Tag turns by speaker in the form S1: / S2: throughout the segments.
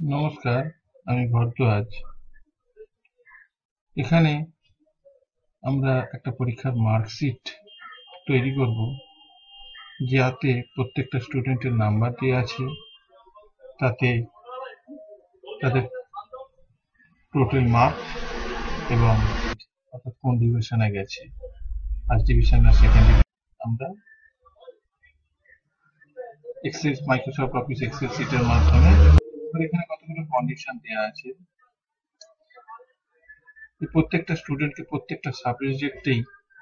S1: নমস্কার, আমি ভরদ্বাজ। এখানে আমরা একটা পরীক্ষার মার্কশিট তৈরি করব, যাতে প্রত্যেকটা স্টুডেন্টের নাম্বার দেওয়া আছে, তাতে তাদের টোটাল মার্ক এবং অর্থাৎ কোন ডিভিশনে গেছে, ফার্স্ট ডিভিশন না সেকেন্ড ডিভিশন। আমরা এক্সেল, মাইক্রোসফট অফিস এক্সেল শিটের মাধ্যমে এখানে কতগুলো কন্ডিশন দেওয়া আছে। প্রত্যেকটা স্টুডেন্টকে প্রত্যেকটা সাবজেক্টেই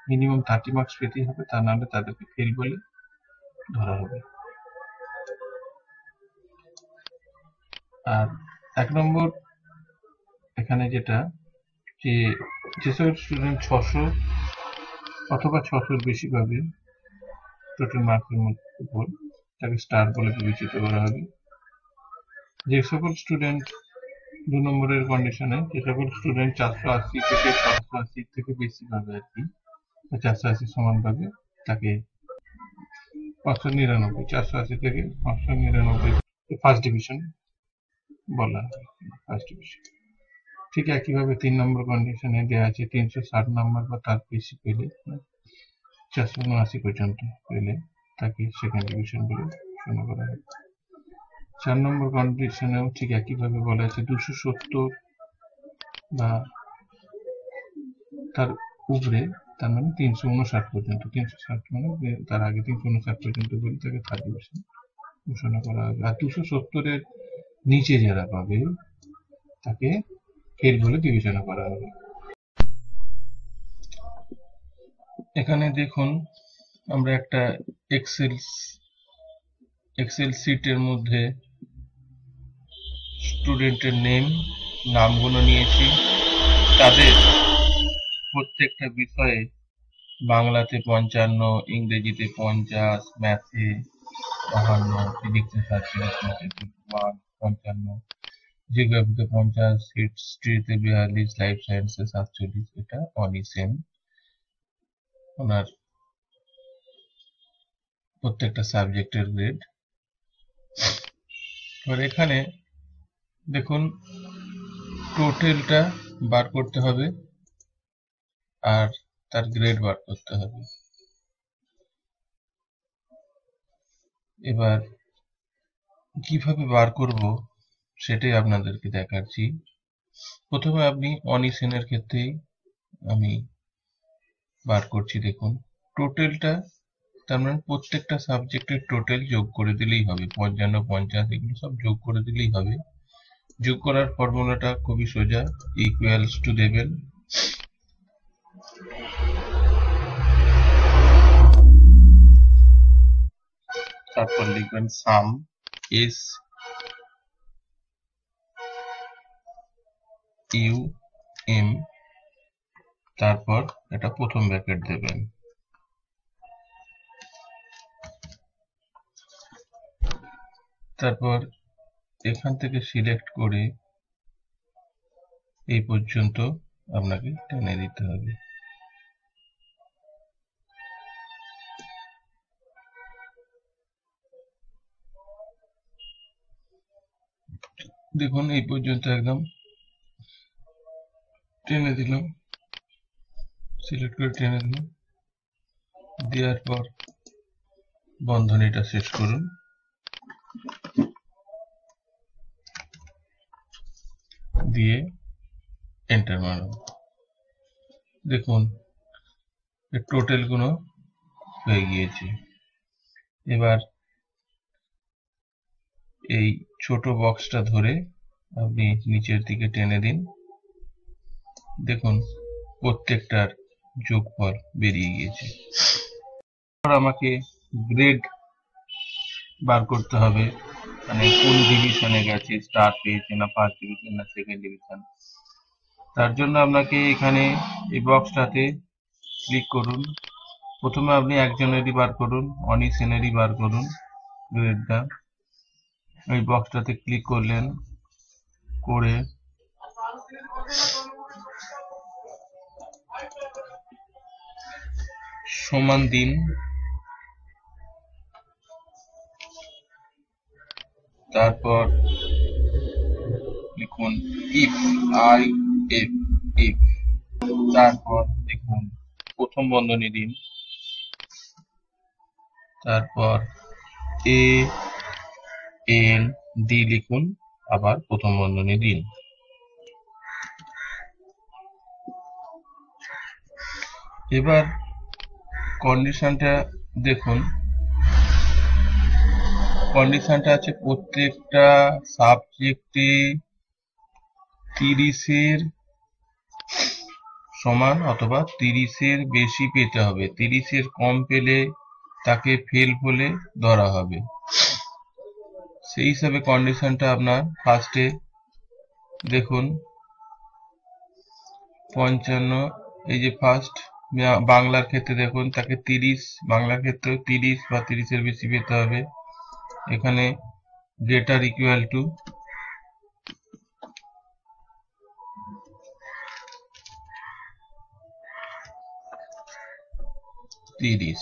S1: মিনিমাম 30 মার্কস পেতেই হবে, তা নাহলে তাদেরকে ফেল বলে ধরা হবে। আর 1 নম্বর এখানে যেটা, যেসব স্টুডেন্ট 600 অথবা 600-র বেশি পাবে টোটাল মার্কের উপর, তাকে স্টার বলে বিবেচিত করা হবে। যে সকল স্টুডেন্ট 2 নম্বরের কন্ডিশনে, যে সকল স্টুডেন্ট 480 থেকে 580 থেকে বেশি পাবে আর কি, 480 সমান পাবে, তাকে 599, 480 থেকে 599 ফার্স্ট ডিভিশন বলা হয়। First division. ঠিক একইভাবে 3 নম্বর কন্ডিশনে দেওয়া আছে 360 নম্বর বা তার বেশি পেলে, 479 পর্যন্ত পেলে তাকে সেকেন্ড ডিভিশন বলে ঘোষণা করা হয়। 4 নম্বর কন্ডিশনেও ঠিক একইভাবে বলা আছে 270 বা তার উপরে, তার মানে 359 পর্যন্ত, 360 মানে তার আগে 359 পর্যন্ত বলে তাকে থার্ড ডিভিশন ঘোষণা করা হবে। আর 270-এর নিচে যারা পাবে তাকে ফেল বলে বিবেচনা করা হবে। এখানে দেখুন, আমরা একটা এক্সেল শিটের মধ্যে স্টুডেন্টের নামগুলো নিয়েছি। তাদের প্রত্যেকটা বিষয়ে বাংলাতে 55, ইংরেজিতে 50, ম্যাথে 52, ফিজিক্সে 47, 55, জিওগ্রাফিতে 50, হিস্ট্রিতে 42, লাইফ সায়েন্সে 47। এটা অনিসেন ওনার প্রত্যেকটা সাবজেক্টের গ্রেড। এবার এখানে দেখুন, টোটালটা বার করতে হবে আর তার গ্রেড বার করতে হবে। এবার কিভাবে বার করব সেটাই আপনাদেরকে দেখাচ্ছি। প্রথমে আপনি অনিসেনের ক্ষেত্রেই আমি বার করছি। দেখুন, টোটালটা, তার মানে প্রত্যেকটা সাবজেক্টের টোটাল যোগ করে দিলেই হবে। 55, 50 এগুলো সব যোগ করে দিলেই হবে। যোগ করার ফর্মুলাটা খুবই সোজা, ইকুয়ালস টু দেবেন তারপর লিখবেন সাম, এস ইউ এম, তারপর এটা প্রথম ব্র্যাকেট দেবেন। তারপর এখান থেকে সিলেক্ট করে এই পর্যন্ত আপনাকে টেনে দিতে হবে। দেখুন, এই পর্যন্ত একদম টেনে দিলাম, সিলেক্ট করে টেনে দিলাম। দেওয়ার পর বন্ধনীটা শেষ করুন। দিয়ে এন্টার মারুন। দেখুন, টোটাল গুলো হয়ে গিয়েছে। এবার এই ছোট বক্সটা ধরে আপনি নিচের দিকে টেনে দিন। দেখুন, প্রত্যেকটার যোগফল বেরিয়ে গিয়েছে। এবার আমাকে গ্রেড বার করতে হবে, মানে কোন ডিভিশনে গেছে, স্টার পেয়েছে না ফার্স্ট ডিভিশন না সেকেন্ড ডিভিশন। তার জন্য আপনাকে এখানে এই বক্সটাতে ক্লিক করুন। প্রথমে আপনি একজনেরই বার করুন, অনিসেনেরই বার করুন গ্রেডটা। এই বক্সটাতে ক্লিক করলেন, করে সমান দিন। তারপর লিখুন ইফ, IF, ইফ। তারপর দেখুন প্রথম বন্ধনী দিন, তারপর AND লিখুন, আবার প্রথম বন্ধনী দিন। এবার কন্ডিশনটা দেখুন, কন্ডিশনটা আছে প্রত্যেকটা সাবজেক্টে 30-এর সমান অথবা 30-এর বেশি পেতে হবে। 30-এর কম পেলে তাকে ফেল বলে ধরা হবে। সেই হিসাবে কন্ডিশনটা আপনার ফার্স্টে দেখুন 55, এই যে ফার্স্ট বাংলার ক্ষেত্রে দেখুন তাকে 30, বাংলার ক্ষেত্রে 30 বা 30-এর বেশি পেতে হবে। এখানে গ্রেটার ইকুয়াল টু 30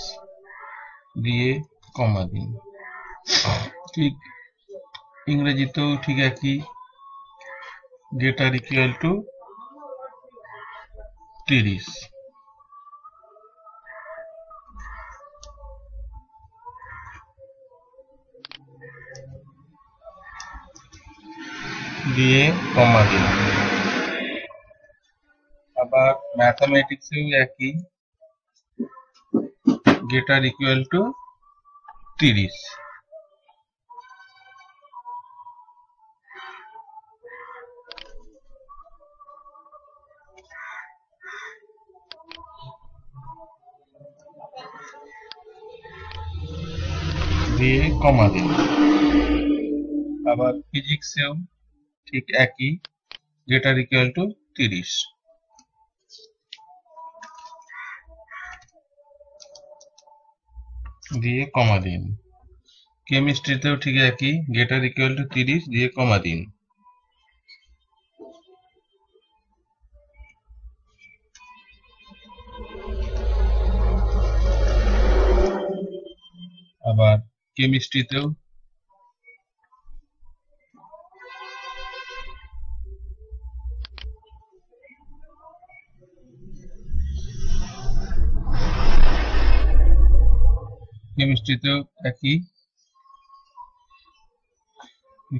S1: দিয়ে কমা দিন। ঠিক ইংরেজিতেও ঠিক একই, গ্রেটার ইকুয়াল টু 30 দিয়ে কমা দিন। আবার ম্যাথামেটিক্সেও একই, গ্রেটার ইকুয়াল টু 30 দিয়ে কমা দিন। আবার ফিজিক্সেও ঠিক একই, গ্রেটার ইকুয়াল টু 30 দিয়ে কমা দিন। কেমিস্ট্রিতেও ঠিক একই, গ্রেটার ইকুয়াল টু 30 দিয়ে কমা দিন। আবার কেমিস্ট্রিতেও একই,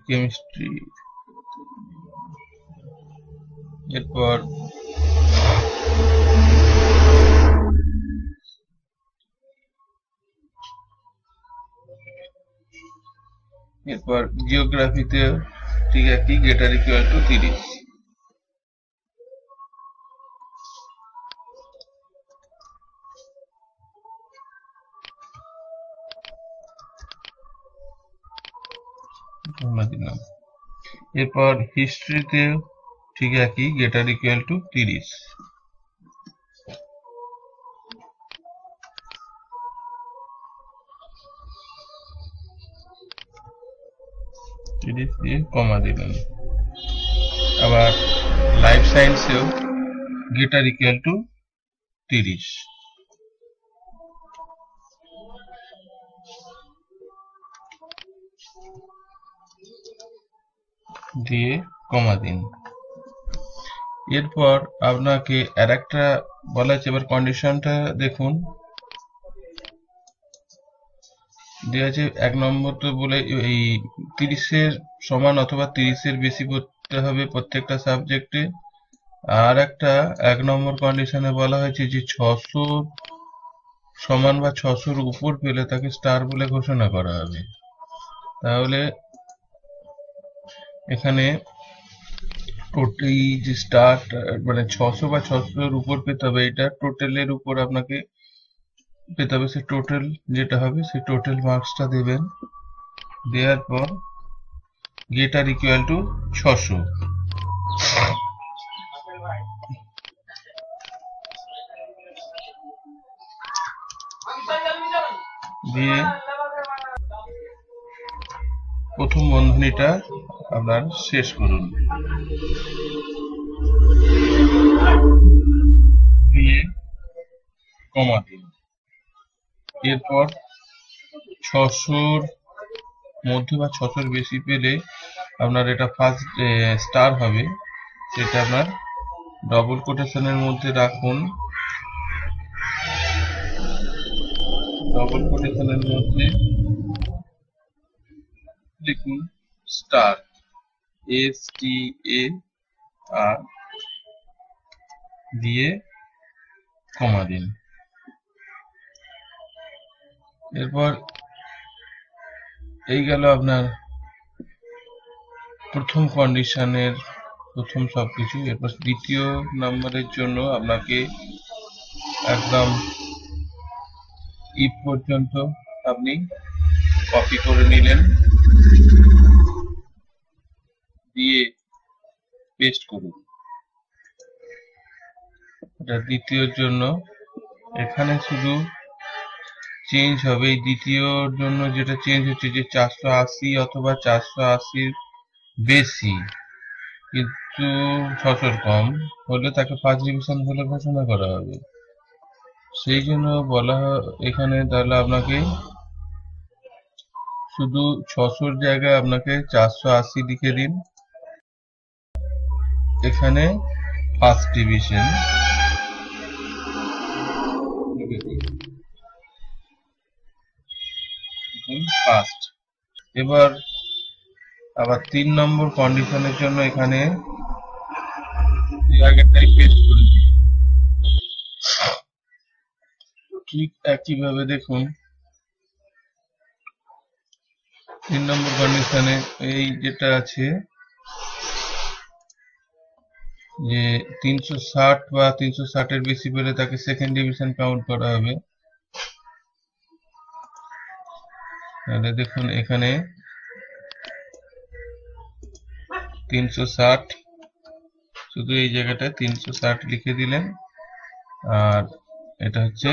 S1: কেমিস্ট্রি। এরপর জিওগ্রাফিতে ঠিক একই, গ্রেটার ইকুয়াল টু 30 দিলাম। এরপর হিস্ট্রিতে ঠিক একই, গ্রেটার ইকুয়াল টু 30 দিয়ে কমা দিলেন। আবার লাইফ সায়েন্সেও গ্রেটার ইকুয়াল টু 30 দিয়ে কমা দিন। এরপর আপনাকে আর একটা বলা আছে, এবার কন্ডিশনটা দেখুন দেওয়া আছে 1 নম্বর তো বলে এই 30-এর সমান অথবা 30-এর বেশি পড়তে হবে প্রত্যেকটা সাবজেক্টে। আর একটা 1 নম্বর কন্ডিশনে বলা হয়েছে যে 600 সমান বা 600-র উপর পেলে তাকে স্টার বলে ঘোষণা করা হবে। তাহলে এখানে এই যে স্টার মানে 600 বা 600-এর উপর পেতে হবে, এটা টোটালের উপর আপনাকে পেতে হবে। সে টোটাল যেটা হবে সে টোটাল মার্কসটা দেবেন। দেওয়ার পর গ্রেটার ইকুয়াল টু 600 দিয়ে প্রথম বন্ধনীটা আপনার শেষ করুন। দিয়ে কমা দিন। এরপর 600-র মধ্যে বা 600-র বেশি পেলে আপনার এটা ফার্স্ট স্টার হবে, সেটা আপনার ডবল কোটেশনের মধ্যে রাখুন। ডবল কোটেশনের মধ্যে লিখুন স্টার, STAR দিয়ে কমা দিন। এরপর এই গেল আপনার প্রথম কন্ডিশনের প্রথম সবকিছু। এরপর দ্বিতীয় নম্বরের জন্য আপনাকে একদম ইফ পর্যন্ত আপনি কপি করে নিলেন, দিয়ে পেস্ট করুন। এটা দ্বিতীয়র জন্য এখানে শুধু চেঞ্জ হবে, এই দ্বিতীয়র জন্য যেটা চেঞ্জ হচ্ছে যে 480 অথবা 480 বেশি কিন্তু 600 কম হলে তাকে ফার্স্ট ডিভিশন বলে ঘোষণা করা হবে। সেই জন্য বলা এখানে তাহলে আপনাকে শুধু 600 জায়গায় আপনাকে 480 লিখে দিন। এখানে ফার্স্ট ডিভিশন ফার্স্ট। এবার আবার 3 নম্বর কন্ডিশনের জন্য এখানে আগেরটাই পেস্ট করে দিন। ঠিক একইভাবে দেখুন 3 নম্বর কন্ডিশনে এই যেটা আছে যে 360 বা 360 এর বেশি পেলে তাকে সেকেন্ড ডিভিশন কাউন্ট করা হবে। তাহলে দেখুন এখানে 360, শুধু এই জায়গাটায় 360 লিখে দিলেন। আর এটা হচ্ছে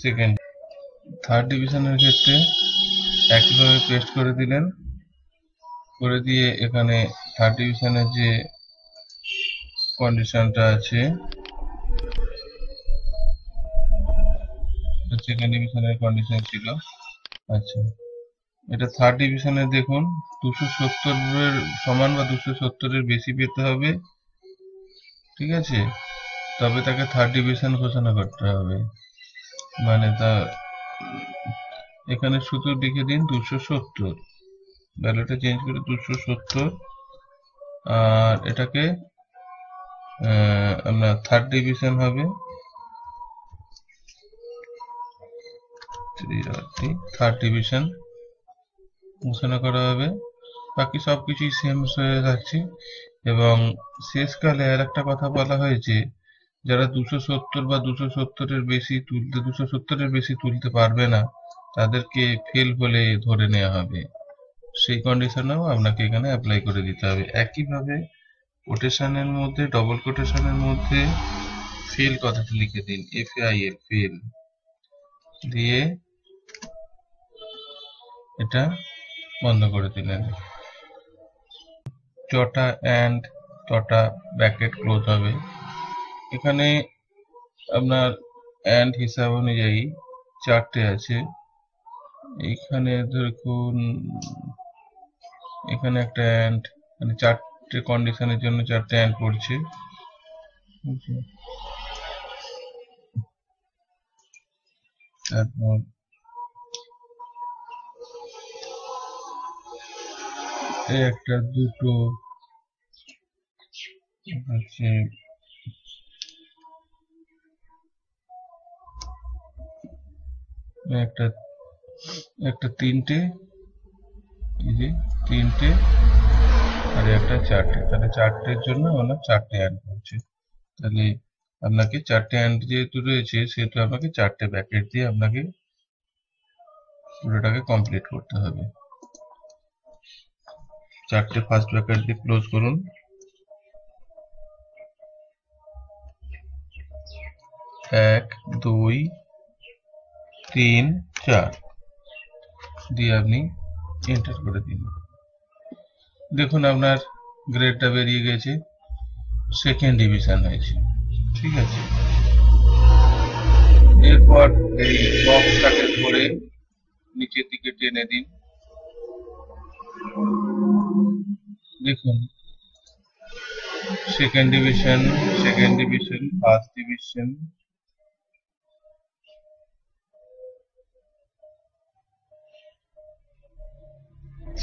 S1: সেকেন্ড। থার্ড ডিভিশনের ক্ষেত্রে একইভাবে পেস্ট করে দিলেন, করে দিয়ে এখানে থার্ড ডিভিশনের যে কন্ডিশনটা আছে সেকেন্ড ডিভিশনের কন্ডিশন ছিল। আচ্ছা, এটা থার্ড ডিভিশনে দেখুন 270 এর সমান বা 270 এর বেশি পেতে হবে, ঠিক আছে, তবে তাকে থার্ড ডিভিশন ঘোষণা করতে হবে। মানে তা এখানে শুধু লিখে দিন 270, ভ্যালুটা চেঞ্জ করে 270, আর এটাকে আপনার থার্ড ডিভিশন হবে, থার্ড ডিভিশন ঘোষণা করা হবে। বাকি সবকিছুই সেম হয়ে থাকছে। এবং শেষকালে আর একটা কথা বলা হয়েছে, যারা 270 বা 270 এর বেশি তুলতে পারবে না তাদেরকে ফেল বলে ধরে নেওয়া হবে। সেই কন্ডিশনেও আপনাকে এখানে অ্যাপ্লাই করে দিতে হবে। একইভাবে কোটেশনের মধ্যে, ডবল কোটেশনের মধ্যে ফেল কথাটা লিখে দিন, FAIL, ফেল দিয়ে এটা বন্ধ করে দিলেন। চটা অ্যান্ড তটা ব্র্যাকেট ক্লোজ হবে। এখানে আপনার অ্যান্ড হিসাব অনুযায়ী 4টে আছে। এইখানে দেখুন এখানে একটা অ্যান্ড, মানে 4টে কন্ডিশনের জন্য 4টে অ্যান্ড পড়ছে। তারপর একটা, দুটো আছে, একটা 3টে, এই যে 3টে, আর একটা 4টে। তাহলে 4টের জন্য আমরা 4টে অ্যাড করছি। তাহলে আপনাকে 4টে অ্যাড যেহেতু রয়েছে সেহেতু আপনাকে 4টে ব্র্যাকেট দিয়ে আপনাকে পুরোটাকে কমপ্লিট করতে হবে। 4টে ফার্স্ট ব্র্যাকেট দিয়ে ক্লোজ করুন। 1, 2, 3, 4 দিয়ে আপনি এন্টার করে দিন। দেখুন আপনার গ্রেডটা বেরিয়ে গেছে, সেকেন্ড ডিভিশন হয়েছে, ঠিক আছে। এরপর এই বক্সটাকে ধরে নিচের দিকে টেনে দিন। দেখুন second division, first division,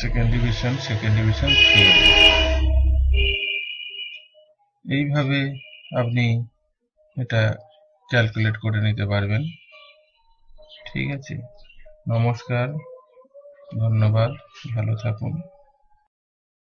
S1: second division, three. এইভাবে আপনি এটা ক্যালকুলেট করে নিতে পারবেন। ঠিক আছে, নমস্কার, ধন্যবাদ, ভালো থাকুন।